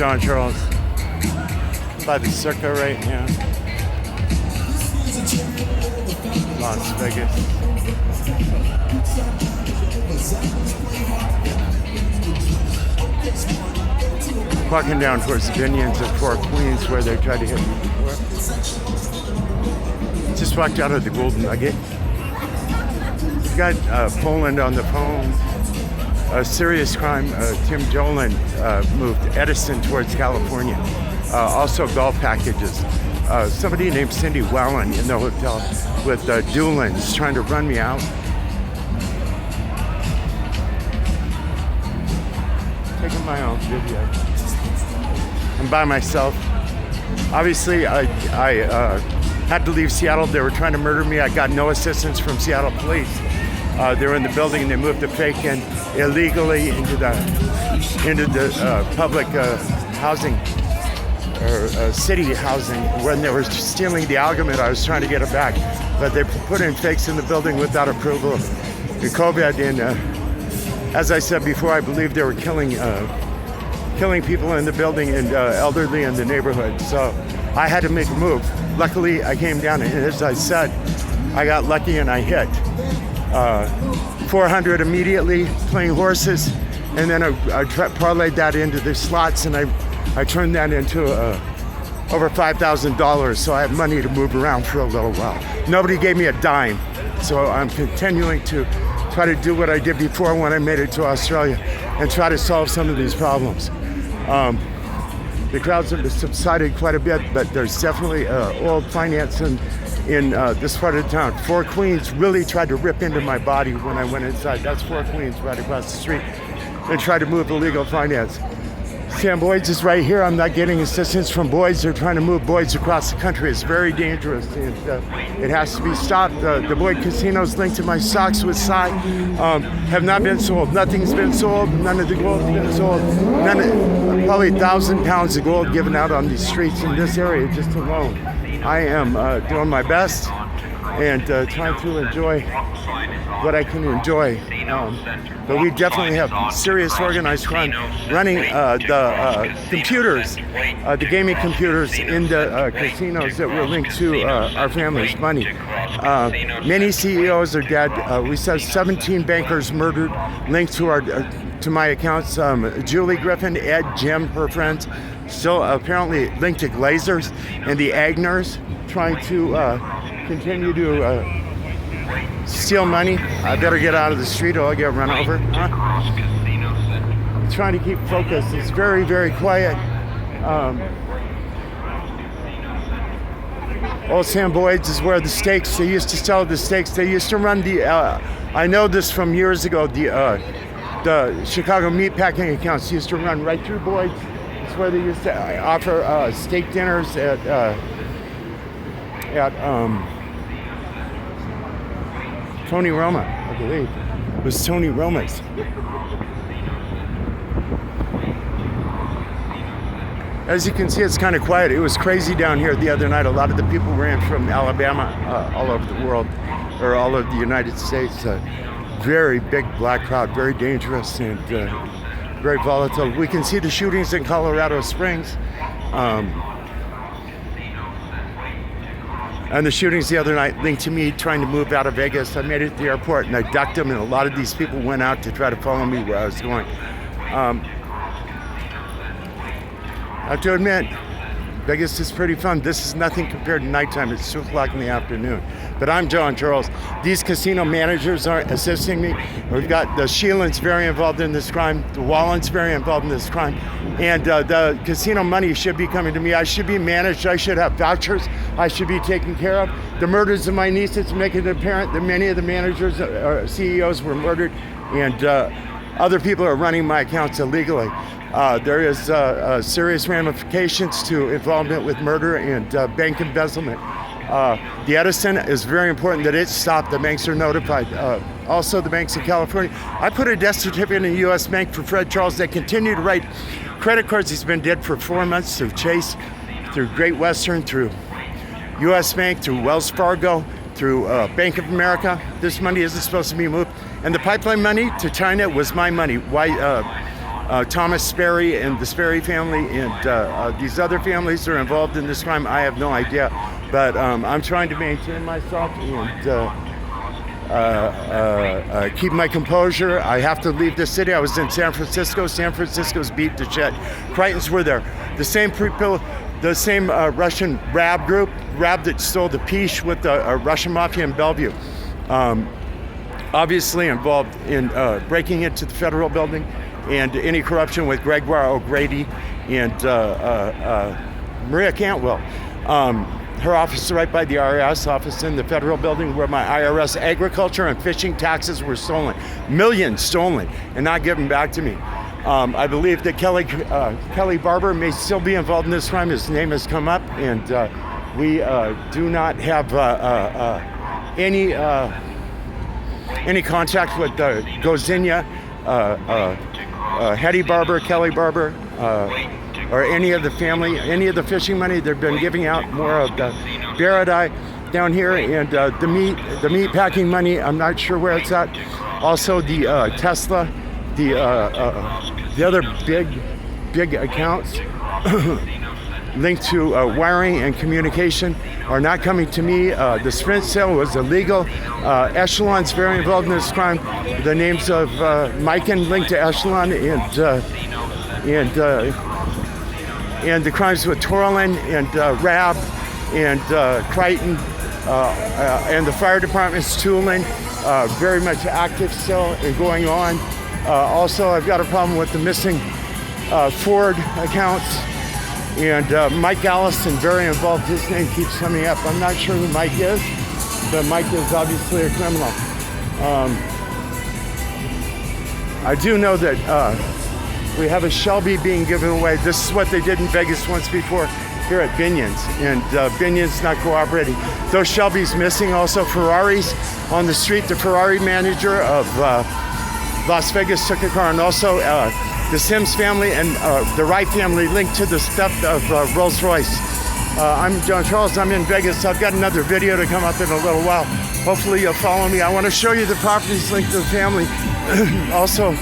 John Charles. I'm by the Circa right now. Las Vegas. Walking down towards the Binions of Four Queens where they tried to hit me before. Just walked out of the Golden Nugget. Got Poland on the phone. A serious crime. Tim Jolin moved Edison towards California. Also golf packages. Somebody named Cindy Wellen in the hotel with Doolins trying to run me out. Taking my own video. I'm by myself. Obviously, I had to leave Seattle. They were trying to murder me. I got no assistance from Seattle police. They were in the building and they moved the fake in illegally into the public housing or city housing when they were stealing the Algomet. I was trying to get it back, but they put in fakes in the building without approval. COVID, and as I said before, I believe they were killing people in the building and elderly in the neighborhood. So I had to make a move. Luckily, I came down and as I said, I got lucky and I hit 400 immediately playing horses, and then I parlayed that into the slots, and I turned that into over $5,000, so I have money to move around for a little while. Nobody gave me a dime, so I'm continuing to try to do what I did before when I made it to Australia and try to solve some of these problems. The crowds have subsided quite a bit, but there's definitely old finance in this part of town. Four Queens really tried to rip into my body when I went inside. That's Four Queens right across the street. They tried to move illegal finance. Sam Boyd's is right here. I'm not getting assistance from Boyd's. They're trying to move Boyd's across the country. It's very dangerous, and it has to be stopped. The Boyd casinos linked to my stocks with Psy have not been sold. Nothing's been sold. None of the gold's been sold. Probably 1,000 pounds of gold given out on these streets in this area just alone. I am doing my best and trying to enjoy what I can enjoy. But we definitely have serious organized crime running the computers, the gaming computers in the casinos that were linked to our family's money. Many CEOs are dead. We saw 17 bankers murdered linked to my accounts. Julie Griffin, Ed, Jim, her friends, still apparently linked to Glazers and the Agners, trying to continue to steal money. I better get out of the street or I'll get run over. I'm trying to keep focused. It's very, very quiet. Old Sam Boyd's is where the steaks, they used to sell the steaks. They used to run the, I know this from years ago, the Chicago meatpacking accounts used to run right through Boyd's. It's where they used to offer steak dinners at Tony Roma, I believe. It was Tony Roma's. As you can see, it's kind of quiet. It was crazy down here the other night. A lot of the people ran from Alabama all over the world, or all over the United States. Very big black crowd, very dangerous and very volatile. We can see the shootings in Colorado Springs. And the shootings the other night linked to me trying to move out of Vegas. I made it to the airport and I ducked them, and a lot of these people went out to try to follow me where I was going. I have to admit, Vegas is pretty fun. This is nothing compared to nighttime. It's 2 o'clock in the afternoon. But I'm John Charles. These casino managers aren't assisting me. We've got the Sheelan's very involved in this crime. The Wallen's very involved in this crime. And the casino money should be coming to me. I should be managed. I should have vouchers. I should be taken care of. The murders of my nieces make it apparent that many of the managers or CEOs were murdered, and other people are running my accounts illegally. There is serious ramifications to involvement with murder and bank embezzlement. The Edison is very important that it stopped. The banks are notified. Also, the banks in California. I put a death certificate in a U.S. bank for Fred Charles. They continue to write credit cards. He's been dead for 4 months through Chase, through Great Western, through U.S. Bank, through Wells Fargo, through Bank of America. This money isn't supposed to be moved. And the pipeline money to China was my money. Why? Thomas Sperry and the Sperry family and these other families that are involved in this crime, I have no idea. But I'm trying to maintain myself and keep my composure. I have to leave the city. I was in San Francisco. San Francisco's beat to shit. Crichtons were there. The same people, the same Russian RAB group, RAB that stole the Piche with the Russian mafia in Bellevue. Obviously involved in breaking into the federal building and any corruption with Gregoire O'Grady and Maria Cantwell. Her office is right by the IRS office in the federal building where my IRS agriculture and fishing taxes were stolen. Millions stolen and not given back to me. I believe that Kelly Barber may still be involved in this crime. His name has come up, and we do not have any contact with Gozinia, Hetty Barber, Kelly Barber, or any of the family, any of the fishing money. They've been giving out more of the Baradai down here, and the meat packing money, I'm not sure where it's at. Also the Tesla, the other big accounts linked to wiring and communication are not coming to me. The Sprint sale was illegal. Echelon's very involved in this crime. The names of Mikan linked to Echelon and the crimes with Torlin and RAB and Crichton and the fire department's tooling, very much active still and going on. Also, I've got a problem with the missing Ford accounts. And Mike Allison, very involved. His name keeps coming up. I'm not sure who Mike is, but Mike is obviously a criminal. I do know that we have a Shelby being given away. This is what they did in Vegas once before here at Binion's, and Binion's not cooperating. Those Shelby's missing. Also Ferraris on the street. The Ferrari manager of Las Vegas took a car, and also the Sims family and the Wright family linked to the theft of Rolls-Royce. I'm John Charles. I'm in Vegas. I've got another video to come up in a little while. Hopefully you'll follow me. I want to show you the properties linked to the family. Also,